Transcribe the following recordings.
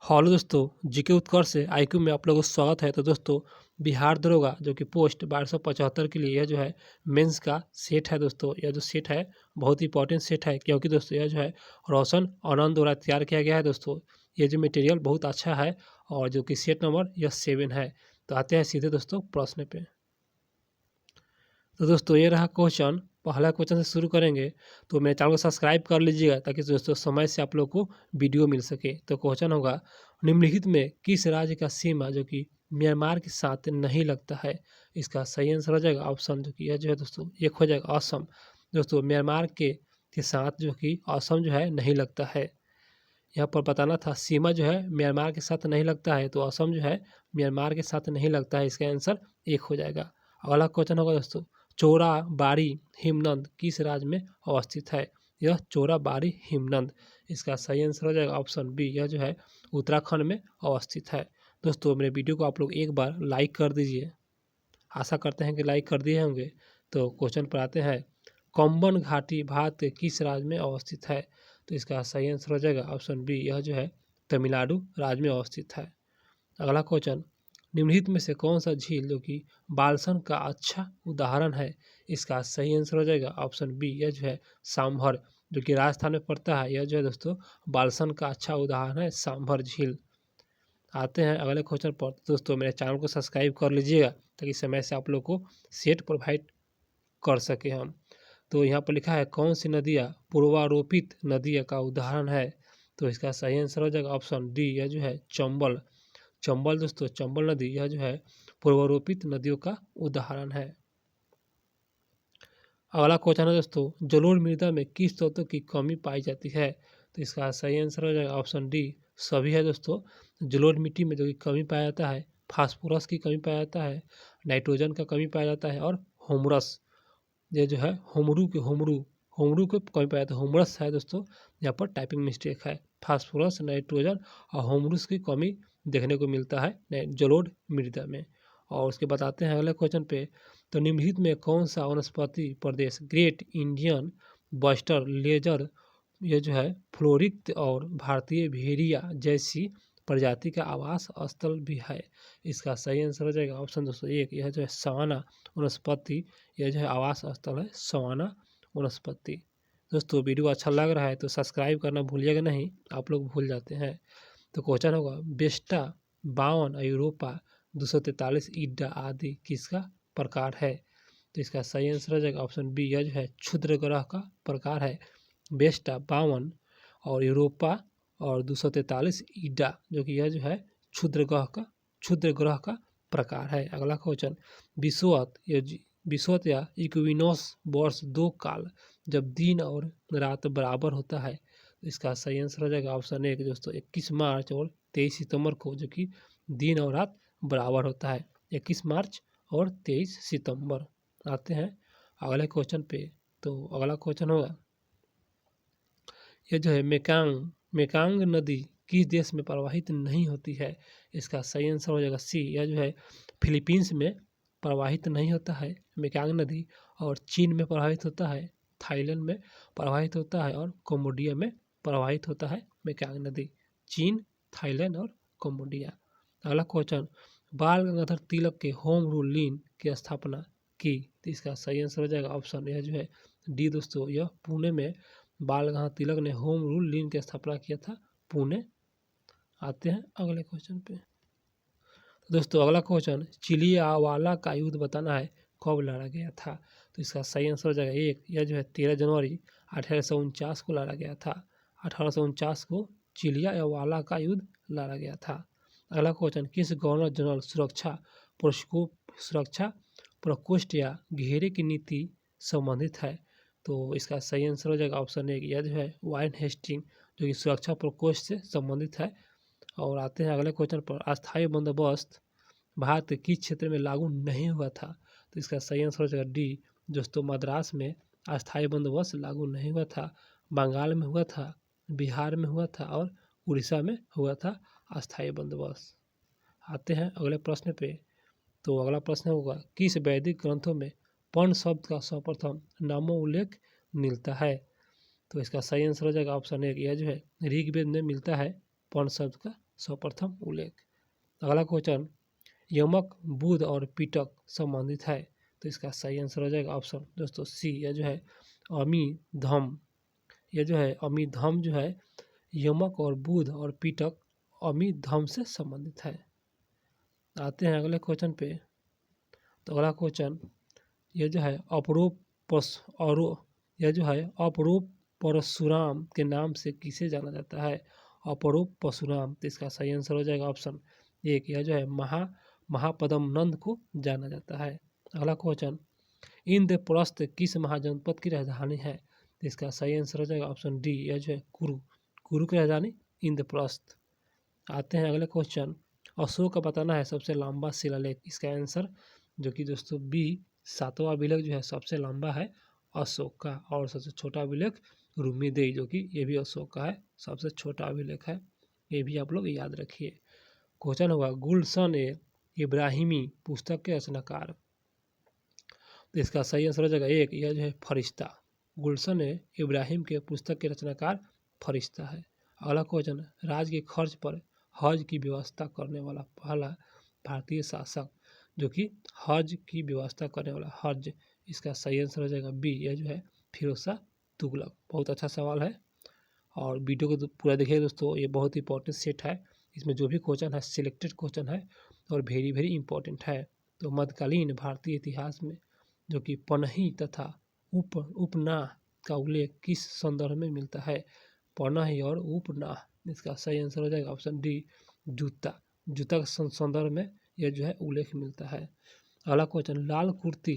Hello दोस्तों, GK उत्कर्ष से IQ में आप लोगों को स्वागत है। तो दोस्तों, बिहार दरोगा जो कि पोस्ट 1275 के लिए यह जो है मेंस का सेट है। दोस्तों, यह जो सेट है बहुत इंपॉर्टेंट सेट है, क्योंकि दोस्तों यह जो है रोशन आनंद द्वारा तैयार किया गया है। दोस्तों, ये जो मटेरियल बहुत अच्छा है और जो कि सेट नंबर यह 7 है। तो आते हैं सीधे दोस्तों प्रश्न पे। तो दोस्तों, ये रहा क्वेश्चन। पहला क्वेश्चन से शुरू करेंगे। तो मेरे चैनल को सब्सक्राइब कर लीजिएगा ताकि दोस्तों समय से आप लोग को वीडियो मिल सके। तो क्वेश्चन होगा, निम्नलिखित में किस राज्य का सीमा जो कि म्यांमार के साथ नहीं लगता है? इसका सही आंसर हो जाएगा ऑप्शन जो कि यह जो है दोस्तों एक हो जाएगा असम। दोस्तों, म्यांमार के साथ जो कि असम जो है नहीं लगता है। यहाँ पर बताना था सीमा जो है म्यांमार के साथ नहीं लगता है, तो असम जो है म्यांमार के साथ नहीं लगता है। इसका आंसर एक हो जाएगा। अगला क्वेश्चन होगा दोस्तों, चोराबाड़ी हिमनद किस राज्य में अवस्थित है? यह चोराबाड़ी हिमनद। इसका सही आंसर हो जाएगा ऑप्शन बी, यह जो है उत्तराखंड में अवस्थित है। दोस्तों, मेरे वीडियो को आप लोग एक बार लाइक कर दीजिए। आशा करते हैं कि लाइक कर दिए होंगे। तो क्वेश्चन पर आते हैं, कोम्बन घाटी भारत के किस राज्य में अवस्थित है? तो इसका सही आंसर हो जाएगा ऑप्शन बी, यह जो है तमिलनाडु राज्य में अवस्थित है। अगला क्वेश्चन, निम्नलिखित में से कौन सा झील जो कि बालसन का अच्छा उदाहरण है? इसका सही आंसर हो जाएगा ऑप्शन बी, यह जो है सांभर, जो कि राजस्थान में पड़ता है। यह जो है दोस्तों बालसन का अच्छा उदाहरण है सांभर झील। आते हैं अगले क्वेश्चन पर। दोस्तों, मेरे चैनल को सब्सक्राइब कर लीजिएगा ताकि समय से आप लोग को सेट प्रोवाइड कर सके हम। तो यहाँ पर लिखा है, कौन सी नदियाँ पूर्वारोपित नदियों का उदाहरण है? तो इसका सही आंसर हो जाएगा ऑप्शन डी, यह जो है चंबल। चंबल दोस्तों, चंबल नदी यह जो है पूर्वारोपित नदियों का उदाहरण है। अगला क्वेश्चन है दोस्तों, जलोढ़ मृदा में किस तत्व की कमी पाई जाती है? तो इसका सही आंसर हो जाएगा ऑप्शन डी, सभी है दोस्तों। जलोढ़ मिट्टी में जो कि कमी पाया जाता है, फास्फोरस की कमी पाया जाता है, नाइट्रोजन का कमी पाया जाता है और होमरस, ये जो है होमरू को कमी पाया जाता है। होमरस है दोस्तों, यहाँ पर टाइपिंग मिस्टेक है। फास्फोरस, नाइट्रोजन और होमरूस की कमी देखने को मिलता है जलोढ़ मृदा में। और उसके बताते हैं अगले क्वेश्चन पे। तो निम्नलिखित में कौन सा वनस्पति प्रदेश ग्रेट इंडियन बस्टर लेजर, ये जो है फ्लोरिक और भारतीय भेड़िया जैसी प्रजाति का आवास स्थल भी है? इसका सही आंसर हो जाएगा ऑप्शन दोस्तों एक, यह जो है सवाना वनस्पति, यह जो है आवास स्थल है सवाना वनस्पति। दोस्तों, वीडियो अच्छा लग रहा है तो सब्सक्राइब करना भूलिएगा नहीं, आप लोग भूल जाते हैं। तो क्वेश्चन होगा, बेस्टा 52 यूरोपा 243 ईडा आदि किसका प्रकार है? तो इसका सही आंसर हो जाएगा ऑप्शन बी, यह जो है क्षुद्र ग्रह का प्रकार है। बेस्टा 52 और यूरोपा और 243 ईडा, जो कि यह जो है क्षुद्र ग्रह का प्रकार है। अगला क्वेश्चन, विषुवत या इक्विनोक्स वर्ष 2 काल जब दिन और रात बराबर होता है। इसका सही आंसर हो जाएगा ऑप्शन एक दोस्तों 21 मार्च और 23 सितंबर को, जो कि दिन और रात बराबर होता है। 21 मार्च और 23 सितंबर। आते हैं अगले क्वेश्चन पे। तो अगला क्वेश्चन होगा, यह जो है मेकांग नदी किस देश में प्रवाहित नहीं होती है? इसका सही आंसर हो जाएगा सी, यह जो है फिलीपींस में प्रवाहित नहीं होता है मेकांग नदी, और चीन में प्रवाहित होता है, थाईलैंड में प्रवाहित होता है और कम्बोडिया में प्रवाहित होता है मेकांग नदी। चीन, थाईलैंड और कम्बोडिया। अगला क्वेश्चन, बाल गंगाधर तिलक के होम रूल लीन की स्थापना की? तो इसका सही आंसर हो जाएगा ऑप्शन यह जो है डी दोस्तों, यह पुणे में बाल गंगाधर तिलक ने होम रूल लीन की स्थापना किया था, पुणे। आते हैं अगले क्वेश्चन पे। तो दोस्तों, अगला क्वेश्चन, चिलियावाला का युद्ध बताना है कब लड़ा गया था? तो इसका सही आंसर हो जाएगा एक, यह जो है 13 जनवरी 1849 को लड़ा गया था। 1849 को चिलियावाला का युद्ध लड़ा गया था। अगला क्वेश्चन, किस गवर्नर जनरल सुरक्षा प्रकोष्ठ या घेरे की नीति संबंधित है? तो इसका सही आंसर हो जाएगा ऑप्शन एक, यह जो है वारेन हेस्टिंग, जो कि सुरक्षा प्रकोष्ठ से संबंधित है। और आते हैं अगले क्वेश्चन पर, अस्थायी बंदोबस्त भारत के किस क्षेत्र में लागू नहीं हुआ था? तो इसका सही आंसर हो जाएगा डी दोस्तों, मद्रास में अस्थायी बंदोबस्त लागू नहीं हुआ था। बंगाल में हुआ था, बिहार में हुआ था और उड़ीसा में हुआ था अस्थायी बंदोबस्त। आते हैं अगले प्रश्न पे। तो अगला प्रश्न होगा, किस वैदिक ग्रंथों में पण शब्द का सर्वप्रथम नामोल्लेख मिलता है? तो इसका सही आंसर हो जाएगा ऑप्शन एक, यह जो है ऋग्वेद में मिलता है पण शब्द का सर्वप्रथम उल्लेख। अगला क्वेश्चन, यमक बुध और पीटक संबंधित है, तो इसका सही आंसर हो जाएगा ऑप्शन दोस्तों सी, यह जो है अमिधम। यह जो है अमिधम जो है यमक और बुध और पीटक अमिधम से संबंधित है। आते हैं अगले क्वेश्चन पे। तो अगला क्वेश्चन, यह जो है अपरूप परशुराम के नाम से किसे जाना जाता है? अपरूप परशुराम, तो इसका सही आंसर हो जाएगा ऑप्शन एक, यह जो है महापदम नंद को जाना जाता है। अगला क्वेश्चन, इंद्रप्रस्थ किस महाजनपद की राजधानी है? तो इसका सही आंसर हो जाएगा ऑप्शन डी, यह जो है कुरु की राजधानी इंद्रप्रस्थ। आते हैं अगले क्वेश्चन, अशोक का बताना है सबसे लंबा शिलालेख, इसका आंसर जो कि दोस्तों बी, 7वां अभिलेख जो है सबसे लंबा है अशोक का, और सबसे छोटा अभिलेख रूमीदेई, जो कि ये भी अशोक का है, सबसे छोटा अभिलेख है, ये भी आप लोग याद रखिए। क्वेश्चन होगा, गुलशन इब्राहिमी पुस्तक के रचनाकार, तो इसका सही आंसर हो जाएगा एक, यह जो है फरिश्ता। गुलशन इब्राहिम के पुस्तक के रचनाकार फरिश्ता है। अगला क्वेश्चन, राज्य के खर्च पर हज की व्यवस्था करने वाला पहला भारतीय शासक, जो कि हज की व्यवस्था करने वाला हज, इसका सही आंसर हो जाएगा बी, यह जो है फिरोज शाह तुगलक। बहुत अच्छा सवाल है, और वीडियो को तो पूरा देखिए दोस्तों, ये बहुत इंपॉर्टेंट सेट है, इसमें जो भी क्वेश्चन है सिलेक्टेड क्वेश्चन है और वेरी वेरी इंपॉर्टेंट है। तो मध्यकालीन भारतीय इतिहास में जो कि पनही तथा उपनाह का उल्लेख किस संदर्भ में मिलता है? पनही और उपनाह, इसका सही आंसर हो जाएगा ऑप्शन डी, जूता के संदर्भ में यह जो है उल्लेख मिलता है। अगला क्वेश्चन, लाल कुर्ती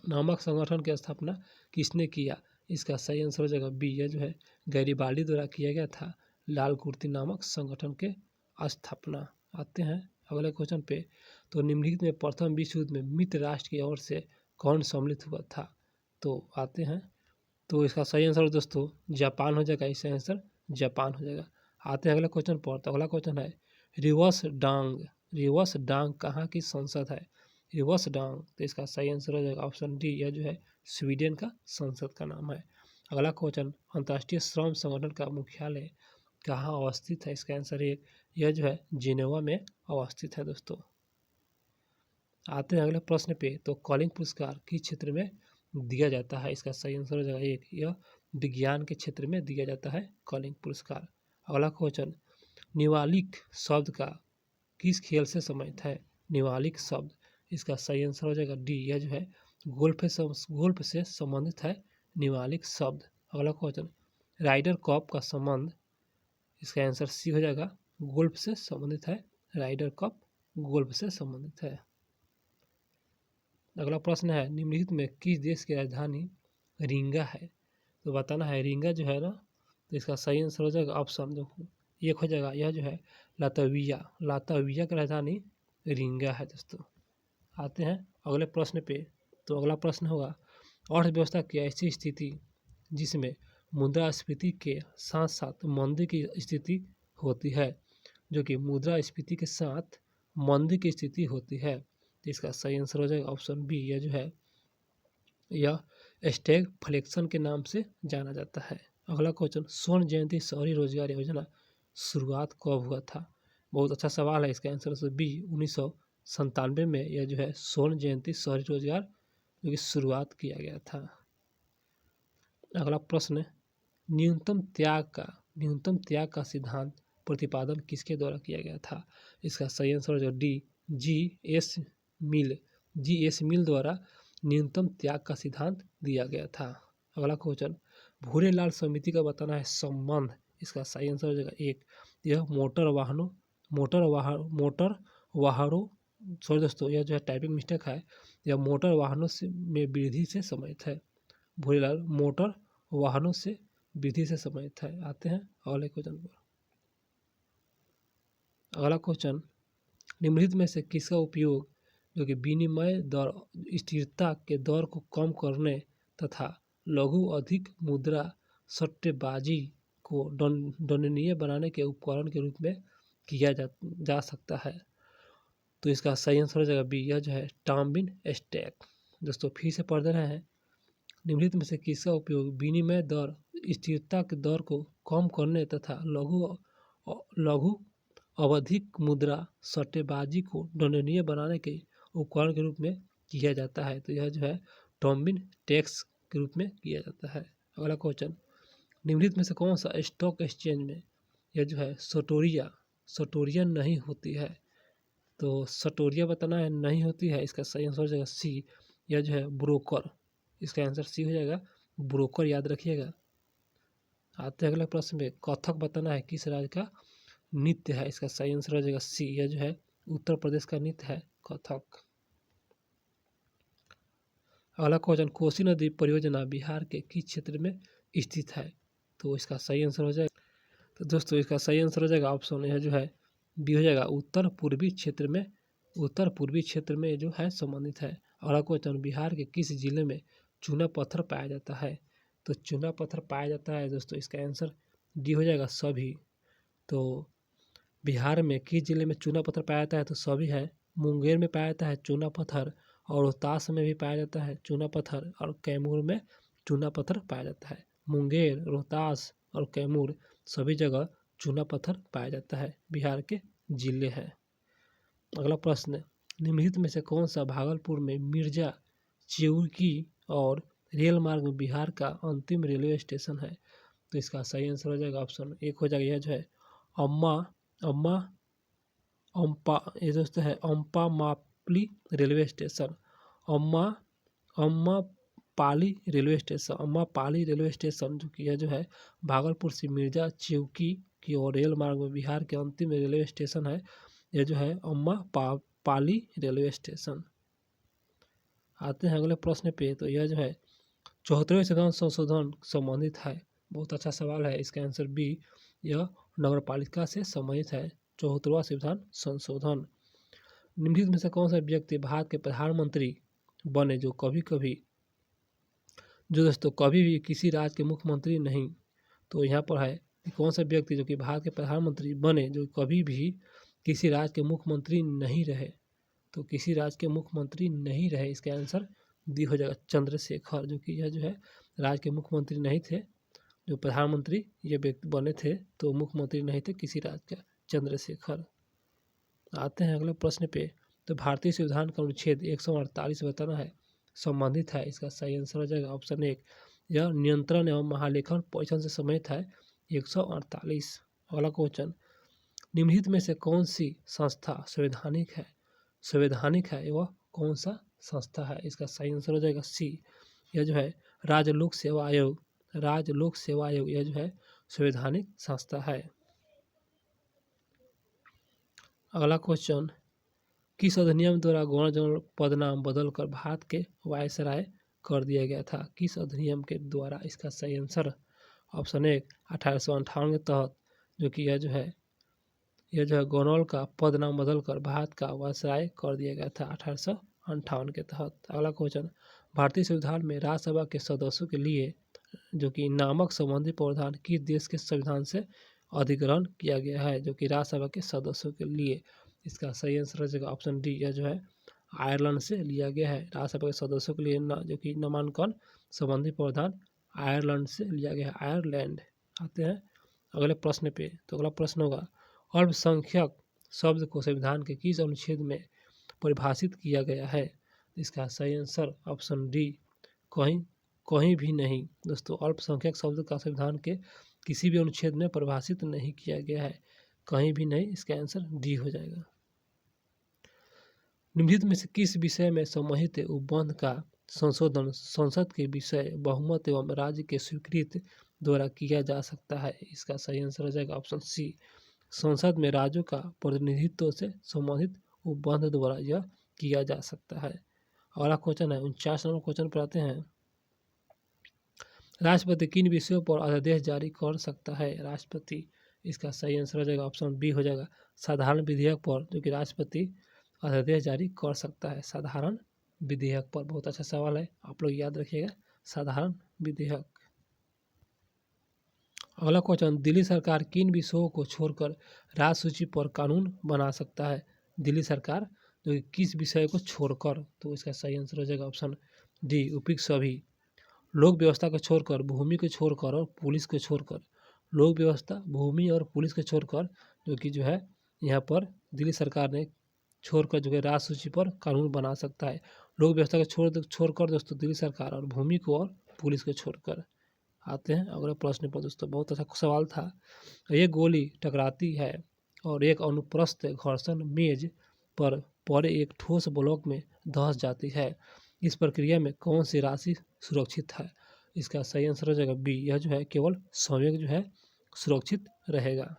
नामक संगठन की स्थापना किसने किया? इसका सही आंसर हो जाएगा बी, यह जो है गैरिबाल्डी द्वारा किया गया था लाल कुर्ती नामक संगठन के स्थापना। आते हैं अगले क्वेश्चन पे। तो निम्नलिखित में प्रथम विश्व युद्ध में मित्र राष्ट्र की ओर से कौन सम्मिलित हुआ था? तो आते हैं, तो इसका सही आंसर दोस्तों जापान हो जाएगा, इसका आंसर जापान हो जाएगा। आते हैं अगले क्वेश्चन पर। तो अगला क्वेश्चन है, रिवर्स डांग कहाँ की संसद है? रिवर्स डांग, तो इसका सही आंसर हो जाएगा ऑप्शन डी, यह जो है स्वीडन का संसद का नाम है। अगला क्वेश्चन, अंतर्राष्ट्रीय श्रम संगठन का मुख्यालय कहाँ अवस्थित है? इसका आंसर एक, यह जो है जिनेवा में अवस्थित है दोस्तों। आते हैं अगले प्रश्न पे। तो कॉलिंग पुरस्कार किस क्षेत्र में दिया जाता है? इसका सही आंसर हो जाएगा एक, यह विज्ञान के क्षेत्र में दिया जाता है कॉलिंग पुरस्कार। अगला क्वेश्चन, निवालिक शब्द का किस खेल से संबंधित है? निवालिक शब्द, इसका सही आंसर हो जाएगा डी, यह जो है गोल्फ से संबंधित है निवालिक शब्द। अगला क्वेश्चन, राइडर कप का संबंध, इसका आंसर सी हो जाएगा, गोल्फ से संबंधित है, राइडर कप गोल्फ से संबंधित है। अगला प्रश्न है, निम्नलिखित में किस देश की राजधानी रिंगा है? तो बताना है रिंगा जो है ना, तो इसका सही आंसर हो जाएगा ऑप्शन जो एक हो जाएगा, यह जो है लातविया की राजधानी रिंगा है दोस्तों। आते हैं अगले प्रश्न पे। तो अगला प्रश्न होगा, अर्थव्यवस्था की ऐसी स्थिति जिसमें मुद्रास्फीति के साथ साथ मंदी की स्थिति होती है, जो कि मुद्रास्फीति के साथ मंदी की स्थिति होती है, तो इसका सही आंसर हो जाएगा ऑप्शन बी, यह जो है यह स्टैगफ्लेशन के नाम से जाना जाता है। अगला क्वेश्चन, स्वर्ण जयंती शहरी रोजगार योजना शुरुआत कब हुआ था? बहुत अच्छा सवाल है, इसका आंसर बी, 1997 में यह जो है स्वर्ण जयंती शहरी रोजगार जो कि शुरुआत किया गया था। अगला प्रश्न, न्यूनतम त्याग का सिद्धांत प्रतिपादन किसके द्वारा किया गया था? इसका सही आंसर हो जाएगा डी, जी एस मिल द्वारा न्यूनतम त्याग का सिद्धांत दिया गया था। अगला क्वेश्चन, भूरे लाल समिति का बताना है संबंध, इसका सही आंसर हो जाएगा एक, यह मोटर वाहनों सॉरी दोस्तों, यह जो है टाइपिंग मिस्टेक है, यह मोटर वाहनों से में वृद्धि से संबंधित है। भूरे लाल मोटर वाहनों से वृद्धि से संबंधित है। आते हैं अगले क्वेश्चन पर। अगला क्वेश्चन, निम्नलिखित में से किसका उपयोग जो कि विनिमय दर स्थिरता के दर को कम करने तथा लघु अधिक मुद्रा सट्टेबाजी को दंडनीय बनाने के उपकरण के रूप में किया जा सकता है? तो इसका सही आंसर हो जाएगा बी, यह जो है टॉम्बिन स्टैक। दोस्तों फिर से पढ़ रहे हैं, निम्नलिखित में से किसका उपयोग विनिमय दर स्थिरता के दर को कम करने तथा लघु लघु अवधिक मुद्रा सट्टेबाजी को दंडनीय बनाने के उपकरण के रूप में किया जाता है। तो यह जो है टोम्बिन टैक्स के रूप में किया जाता है। अगला क्वेश्चन, निम्नलिखित में से कौन सा स्टॉक एक्सचेंज में यह जो है सटोरिया नहीं होती है? तो सटोरिया बताना है नहीं होती है, इसका सही आंसर हो जाएगा सी, यह जो है ब्रोकर। इसका आंसर सी हो जाएगा, ब्रोकर, याद रखिएगा। आते हैं अगले प्रश्न में, कथक बताना है किस राज्य का नृत्य है? इसका सही आंसर हो जाएगा सी, यह जो है उत्तर प्रदेश का नृत्य है कथक। अगला क्वेश्चन, कोसी नदी परियोजना बिहार के किस क्षेत्र में स्थित है? तो इसका सही आंसर हो जाएगा, तो दोस्तों इसका सही आंसर हो जाएगा ऑप्शन यह जो है बी हो जाएगा, उत्तर पूर्वी क्षेत्र में जो है संबंधित है। अगला क्वेश्चन, बिहार के किस जिले में चूना पत्थर पाया जाता है? तो चूना पत्थर पाया जाता है दोस्तों, इसका आंसर डी हो जाएगा सभी। तो बिहार में किस जिले में चूना पत्थर पाया जाता है? तो सभी है। मुंगेर में पाया जाता है चूना पत्थर, और रोहतास में भी पाया जाता है चूना पत्थर, और कैमूर में चूना पत्थर पाया जाता है। मुंगेर, रोहतास और कैमूर सभी जगह चूना पत्थर पाया जाता है, बिहार के जिले हैं। अगला प्रश्न, निम्नलिखित में से कौन सा भागलपुर में मिर्जा चिउकी और रेल मार्ग में बिहार का अंतिम रेलवे स्टेशन है? तो इसका सही आंसर हो जाएगा ऑप्शन एक हो जाएगा, यह जो है ये दोस्तों है अम्पामापली रेलवे स्टेशन, अम्मापाली रेलवे स्टेशन जो कि यह जो है भागलपुर से मिर्जा चिउकी की ओर रेल मार्ग में बिहार के अंतिम रेलवे स्टेशन है, यह जो है अम्मापाली रेलवे स्टेशन। आते हैं अगले प्रश्न पे, तो यह जो है 74वें संविधान संशोधन संबंधित है। बहुत अच्छा सवाल है, इसका आंसर बी, यह नगर पालिका से संबंधित है 74वां संविधान संशोधन। निम्नलिखित में से कौन सा व्यक्ति भारत के प्रधानमंत्री बने जो दोस्तों कभी भी किसी राज्य के मुख्यमंत्री नहीं? तो यहाँ पर है कौन सा व्यक्ति जो कि भारत के प्रधानमंत्री बने जो कभी भी किसी राज्य के मुख्यमंत्री नहीं रहे? तो किसी राज्य के मुख्यमंत्री नहीं रहे, इसका आंसर डी हो जाएगा चंद्रशेखर, जो कि यह जो है राज्य के मुख्यमंत्री नहीं थे, जो प्रधानमंत्री ये व्यक्ति बने थे तो मुख्यमंत्री नहीं थे किसी राज्य का, चंद्रशेखर। आते हैं अगले प्रश्न पे, तो भारतीय संविधान का अनुच्छेद 148 बताना है संबंधित है, इसका सही आंसर हो जाएगा ऑप्शन एक, यह नियंत्रण एवं महालेखन परिषद से संबंधित है 148। अगला क्वेश्चन, निम्नलिखित में से कौन सी संस्था संवैधानिक है वह कौन सा संस्था है? इसका सही आंसर हो जाएगा सी, यह जो है राज्य लोक सेवा आयोग, यह जो है संवैधानिक संस्था है। अगला क्वेश्चन, किस अधिनियम द्वारा गवर्नर जनरल पदनाम बदलकर भारत के वायसराय कर दिया गया था? किस अधिनियम के द्वारा? इसका सही आंसर ऑप्शन एक 1858 के तहत, जो कि यह जो है गवर्नर का पद नाम बदलकर भारत का वायसराय कर दिया गया था 1858 के तहत। अगला क्वेश्चन, भारतीय संविधान में राज्यसभा के सदस्यों के लिए जो कि नामक संबंधी प्रावधान किस देश के संविधान से अधिग्रहण किया गया है? जो कि राज्यसभा के सदस्यों के लिए, इसका सही आंसर हो जाएगा ऑप्शन डी, यह जो है आयरलैंड से लिया गया है। राज्यसभा के सदस्यों के लिए जो कि नामांकन संबंधी प्रावधान आयरलैंड से लिया गया है, आयरलैंड। आते हैं अगले प्रश्न पे, तो अगला प्रश्न होगा, अल्पसंख्यक शब्द को संविधान के किस अनुच्छेद में परिभाषित किया गया है? इसका सही आंसर ऑप्शन डी, कहीं भी नहीं। दोस्तों अल्पसंख्यक शब्द का संविधान के किसी भी अनुच्छेद में परिभाषित नहीं किया गया है, कहीं भी नहीं, इसका आंसर डी हो जाएगा। निम्नलिखित में से किस विषय में समाहित उपबंध का संशोधन संसद के विषय बहुमत एवं राज्य के स्वीकृति द्वारा किया जा सकता है? इसका सही आंसर हो जाएगा ऑप्शन सी, संसद में राज्यों का प्रतिनिधित्व से संबंधित उपबंध द्वारा यह किया जा सकता है। अगला क्वेश्चन है 49 नंबर क्वेश्चन पर आते हैं, राष्ट्रपति किन विषयों पर अध्यादेश जारी कर सकता है? राष्ट्रपति, इसका सही आंसर हो जाएगा ऑप्शन बी हो जाएगा, साधारण विधेयक पर जो कि राष्ट्रपति अध्यादेश जारी कर सकता है, साधारण विधेयक पर। बहुत अच्छा सवाल है, आप लोग याद रखिएगा, साधारण विधेयक। अगला क्वेश्चन, दिल्ली सरकार किन विषयों को छोड़कर राज्य सूची पर कानून बना सकता है? दिल्ली सरकार जो कि किस विषय को छोड़कर? तो इसका सही आंसर हो जाएगा ऑप्शन डी, उपयुक्त सभी। लोक व्यवस्था को छोड़कर, भूमि को छोड़कर और पुलिस को छोड़कर लोक व्यवस्था, भूमि और पुलिस को छोड़कर जो कि जो है यहाँ पर दिल्ली सरकार ने छोड़कर जो है राज्य सूची पर कानून बना सकता है। लोक व्यवस्था को छोड़कर दोस्तों दिल्ली सरकार, और भूमि को और पुलिस को छोड़कर। आते हैं अगले प्रश्न पर दोस्तों। बहुत अच्छा सवाल था। ये गोली टकराती है और एक अनुप्रस्थ घर्षण मेज पर पड़े एक ठोस ब्लॉक में धंस जाती है। इस प्रक्रिया में कौन सी राशि सुरक्षित है? इसका सही आंसर हो जाएगा बी। यह जो है केवल संवेग जो है सुरक्षित रहेगा।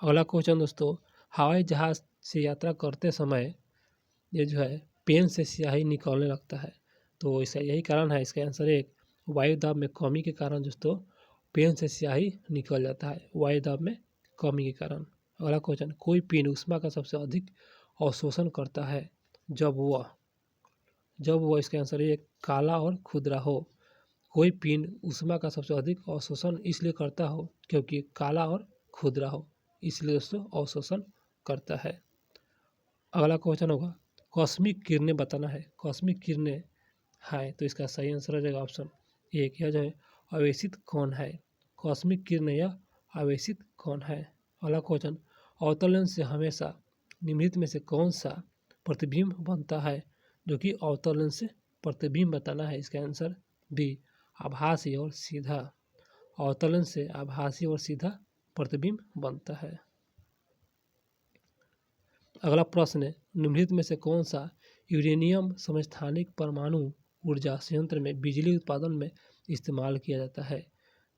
अगला क्वेश्चन दोस्तों, हवाई जहाज से यात्रा करते समय ये जो है पेन से स्याही निकलने लगता है, तो इसका यही कारण है। इसका आंसर एक, वायु दाब में कमी के कारण दोस्तों पेन से स्याही निकल जाता है, वायु दाब में कमी के कारण। अगला क्वेश्चन, कोई पिंड ऊष्मा का सबसे अधिक अवशोषण करता है जब वह इसका आंसर एक, काला और खुदरा हो। कोई पिंड ऊष्मा का सबसे अधिक अवशोषण इसलिए करता हो क्योंकि काला और खुदरा हो, इसलिए दोस्तों अवशोषण करता है। अगला क्वेश्चन होगा, कॉस्मिक किरणें बताना है। कॉस्मिक किरणें है तो इसका सही आंसर हो जाएगा ऑप्शन एक। यह जो है आवेशित कौन है? कॉस्मिक किरणें या आवेशित कौन है? अगला क्वेश्चन, अवतल लेंस से हमेशा निम्नलिखित में से कौन सा प्रतिबिंब बनता है? जो कि अवतल लेंस से प्रतिबिंब बताना है। इसका आंसर बी, आभासी और सीधा। अवतल लेंस से आभासी और सीधा प्रतिबिंब बनता है। अगला प्रश्न है, निम्नलिखित में से कौन सा यूरेनियम समस्थानिक परमाणु ऊर्जा संयंत्र में बिजली उत्पादन में इस्तेमाल किया जाता है?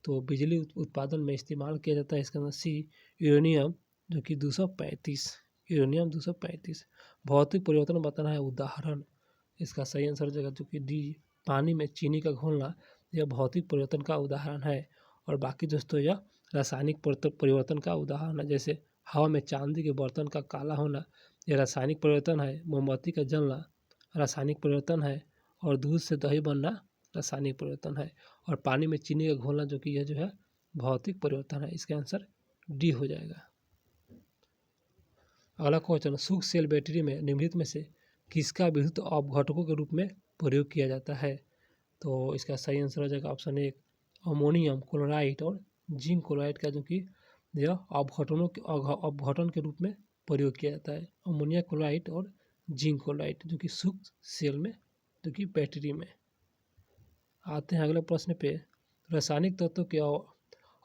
तो बिजली उत्पादन में इस्तेमाल किया जाता है इसका आंसर सी, यूरेनियम जो कि 235। यूरेनियम 235। भौतिक परिवर्तन बताना है उदाहरण। इसका सही आंसर हो जाएगा जो कि डी, पानी में चीनी का घोलना। यह भौतिक परिवर्तन का उदाहरण है। और बाकी दोस्तों यह रासायनिक परिवर्तन का उदाहरण है। जैसे हवा में चांदी के बर्तन का काला होना, यह रासायनिक परिवर्तन है। मोमबत्ती का जलना रासायनिक परिवर्तन है। और दूध से दही बनना रासायनिक परिवर्तन है। और पानी में चीनी का घोलना जो कि यह जो है भौतिक परिवर्तन है। इसका आंसर डी हो जाएगा। अगला क्वेश्चन, सूक्ष्म सेल बैटरी में निम्नलिखित में से किसका विद्युत अपघटकों के रूप में प्रयोग किया जाता है? तो इसका सही आंसर हो जाएगा ऑप्शन एक, अमोनियम क्लोराइड और जिंक क्लोराइड का जो कि यह अपघटन के रूप में प्रयोग किया जाता है। अमोनियम क्लोराइड और जिंक क्लोराइड जो कि सूक्ष्म सेल में जो कि बैटरी में। आते हैं अगले प्रश्न पे, रासायनिक तत्वों के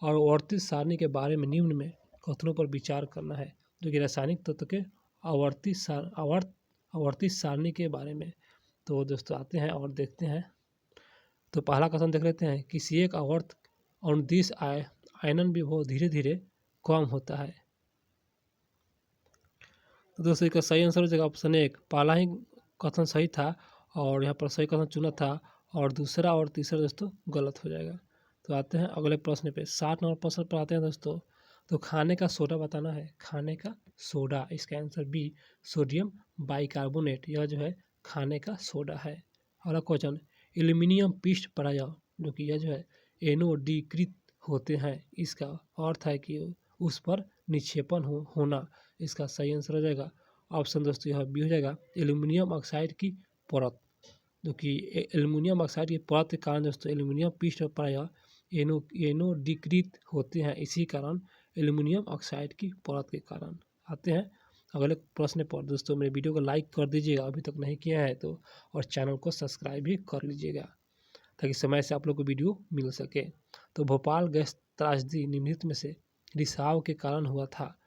आवर्ती सारणी के बारे में निम्न में कथनों पर विचार करना है। जो कि रासायनिक तत्व के आवर्ती सारणी के बारे में। तो दोस्तों आते हैं और देखते हैं। तो पहला कथन देख लेते हैं, किसी एक आवर्त अनुदिश आयनन विभव धीरे धीरे कम होता है। तो दोस्तों इसका सही आंसर हो जाएगा ऑप्शन एक। पहला ही कथन सही था और यहाँ पर सही कथन चुना था, और दूसरा और तीसरा दोस्तों गलत हो जाएगा। तो आते हैं अगले प्रश्न पे, 60 नंबर प्रश्न पर आते हैं दोस्तों। तो खाने का सोडा बताना है। खाने का सोडा, इसका आंसर बी, सोडियम बाइकार्बोनेट। यह जो है खाने का सोडा है। अगला क्वेश्चन, एल्यूमिनियम पृष्ठ प्रायः जो कि यह जो है एनोडीकृत होते हैं, इसका अर्थ है कि उस पर निक्षेपण होना। इसका सही आंसर हो जाएगा ऑप्शन दोस्तों यह बी हो जाएगा, एल्यूमिनियम ऑक्साइड की परत। जो कि एल्यूमिनियम ऑक्साइड की परत के कारण दोस्तों एल्यूमिनियम पृष्ठ प्रायः एनोडीकृत होते हैं, इसी कारण एल्यूमिनियम ऑक्साइड की परत के कारण। आते हैं अगले प्रश्न पर दोस्तों। मेरे वीडियो को लाइक कर दीजिएगा अभी तक नहीं किया है तो, और चैनल को सब्सक्राइब भी कर लीजिएगा ताकि समय से आप लोग को वीडियो मिल सके। तो भोपाल गैस त्रासदी निम्नलिखित में से रिसाव के कारण हुआ था।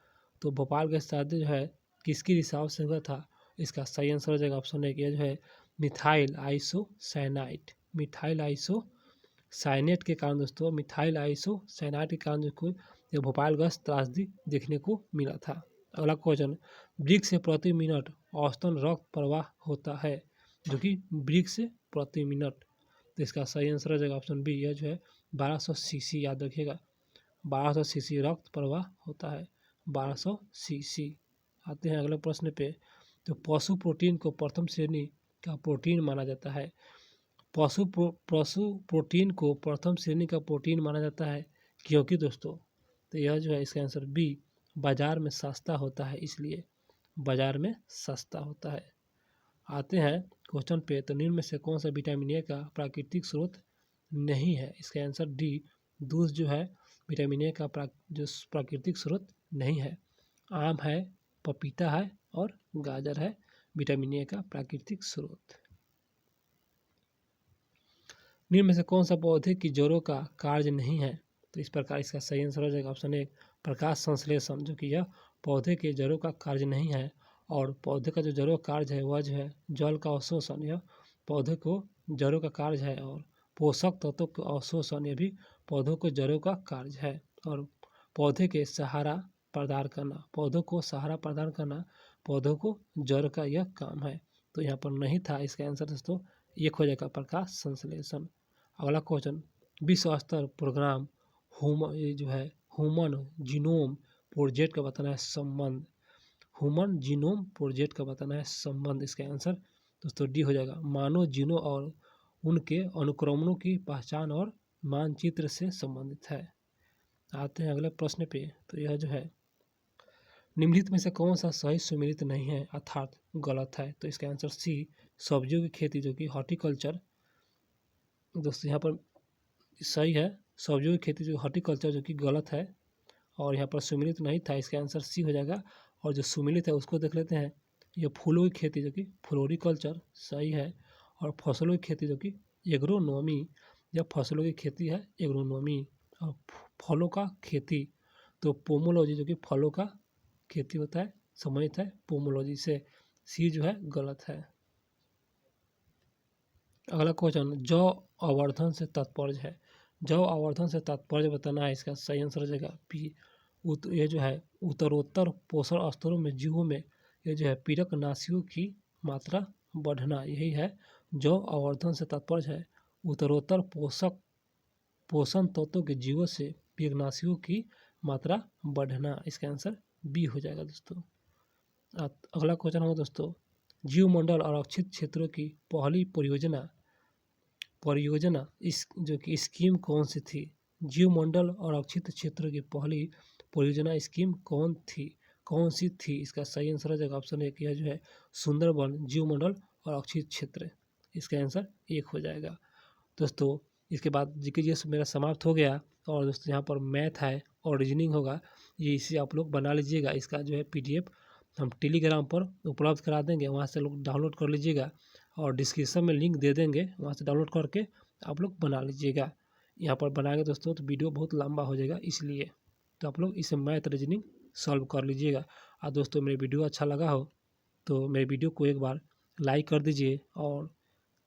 तो भोपाल गैस त्रासदी जो है किसकी रिसाव से हुआ था? इसका सही आंसर हो जाएगा ऑप्शन एक, यह जो है मिथाइल आइसोसाइनाइड। मिथाइल आइसोसाइनेट के कारण दोस्तों, मिथाइल आइसोसाइनाइड के कारण जो यह भोपाल गैस त्रासदी देखने को मिला था। अगला क्वेश्चन, वृक्क से प्रति मिनट औसतन रक्त प्रवाह होता है। जो कि वृक्क से प्रति मिनट, तो इसका सही आंसर हो जाएगा ऑप्शन बी, यह जो है 1200 सीसी। याद रखिएगा 1200 सीसी रक्त प्रवाह होता है, 1200 सीसी। आते हैं अगले प्रश्न पे। तो पशु प्रोटीन को प्रथम श्रेणी का प्रोटीन माना जाता है। पशु प्रोटीन को प्रथम श्रेणी का प्रोटीन माना जाता है क्योंकि दोस्तों, तो यह जो है इसका आंसर बी, बाजार में सस्ता होता है, इसलिए बाजार में सस्ता होता है। आते हैं क्वेश्चन पे, तो निम्न में से कौन सा विटामिन ए का प्राकृतिक स्रोत नहीं है? इसका आंसर डी, दूध जो है विटामिन ए का जो प्राकृतिक स्रोत नहीं है। आम है, पपीता है और गाजर है विटामिन ए का प्राकृतिक स्रोत। निम्न में से कौन सा पौधे की जड़ों का कार्य नहीं है? तो इस प्रकार इसका सही आंसर हो जाएगा ऑप्शन 1 प्रकाश संश्लेषण, जो कि यह पौधे के जड़ों का कार्य नहीं है। और पौधे का जो जड़ों का कार्य है वह जो है जल का अवशोषण, यह पौधे को जड़ों का कार्य है। और पोषक तत्वों का अवशोषण, यह भी पौधों को जड़ों का कार्य है। और पौधे के सहारा प्रदान करना, पौधों को सहारा प्रदान करना पौधों को जड़ का यह काम है। तो यहाँ पर नहीं था, इसका आंसर दोस्तों 1 हो जाएगा प्रकाश संश्लेषण। अगला क्वेश्चन, विश्व स्तर प्रोग्राम ये जो है ह्यूमन जीनोम प्रोजेक्ट का बताना है संबंध। ह्यूमन जीनोम प्रोजेक्ट का बताना है संबंध। इसका आंसर दोस्तों डी हो जाएगा। मानव जीनों और उनके अनुक्रमणों की पहचान और मानचित्र से संबंधित है। आते हैं अगले प्रश्न पे। तो यह जो है निम्नलिखित में से कौन सा सही सुमेलित नहीं है अर्थात गलत है? तो इसका आंसर सी सब्जियों की खेती, जो कि हॉर्टिकल्चर। दोस्तों यहाँ पर सही है, सब्जियों की खेती जो हॉर्टिकल्चर, जो कि गलत है। और यहाँ पर सुमेलित नहीं था, इसका आंसर सी हो जाएगा। और जो सुमेलित है उसको देख लेते हैं। यह फूलों की खेती, जो कि फ्लोरिकल्चर, सही है। और फसलों की खेती, जो कि एग्रोनॉमी, यह फसलों की खेती है एग्रोनॉमी। और फलों का खेती तो पोमोलॉजी, जो कि फलों का खेती होता है, सम्मानित है पोमोलॉजी से। सी जो है गलत है। अगला क्वेश्चन, जौ आवर्धन से तात्पर्य है। जौ आवर्धन से तात्पर्य बताना है, इसका सही आंसर हो जाएगा पी। ये जो है उत्तरोत्तर पोषण स्तरों में जीवों में ये जो है पीड़कनाशियों की मात्रा बढ़ना, यही है जौ आवर्धन से तात्पर्य है उत्तरोत्तर पोषण तत्वों के जीवों से पीड़कनाशियों की मात्रा बढ़ना। इसका आंसर बी हो जाएगा दोस्तों। अगला क्वेश्चन होगा दोस्तों, जीवमंडल और अक्षित क्षेत्रों की पहली परियोजना इस जो कि स्कीम कौन सी थी? जीवमंडल और अक्षित क्षेत्र की पहली परियोजना स्कीम कौन सी थी? इसका सही आंसर हो जाएगा ऑप्शन 1, यह जो है सुंदरबन जीवमंडल और अक्षित क्षेत्र। इसका आंसर 1 हो जाएगा दोस्तों। इसके बाद जीके मेरा समाप्त हो गया। और दोस्तों यहाँ पर मैथ है और रीजनिंग होगा, ये इसे आप लोग बना लीजिएगा। इसका जो है PDF हम टेलीग्राम पर उपलब्ध करा देंगे, वहाँ से लोग डाउनलोड कर लीजिएगा। और डिस्क्रिप्शन में लिंक दे देंगे, वहाँ से डाउनलोड करके आप लोग बना लीजिएगा। यहाँ पर बनाएंगे दोस्तों तो वीडियो बहुत लंबा हो जाएगा, इसलिए तो आप लोग इसे मैथ रीजनिंग सॉल्व कर लीजिएगा। और दोस्तों मेरे वीडियो अच्छा लगा हो तो मेरे वीडियो को एक बार लाइक कर दीजिए और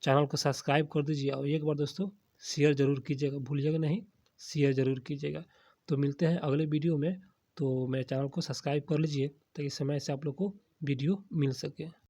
चैनल को सब्सक्राइब कर दीजिए। और एक बार दोस्तों शेयर ज़रूर कीजिएगा, भूलिएगा नहीं, शेयर ज़रूर कीजिएगा। तो मिलते हैं अगले वीडियो में। तो मेरे चैनल को सब्सक्राइब कर लीजिए ताकि समय से आप लोग को वीडियो मिल सके।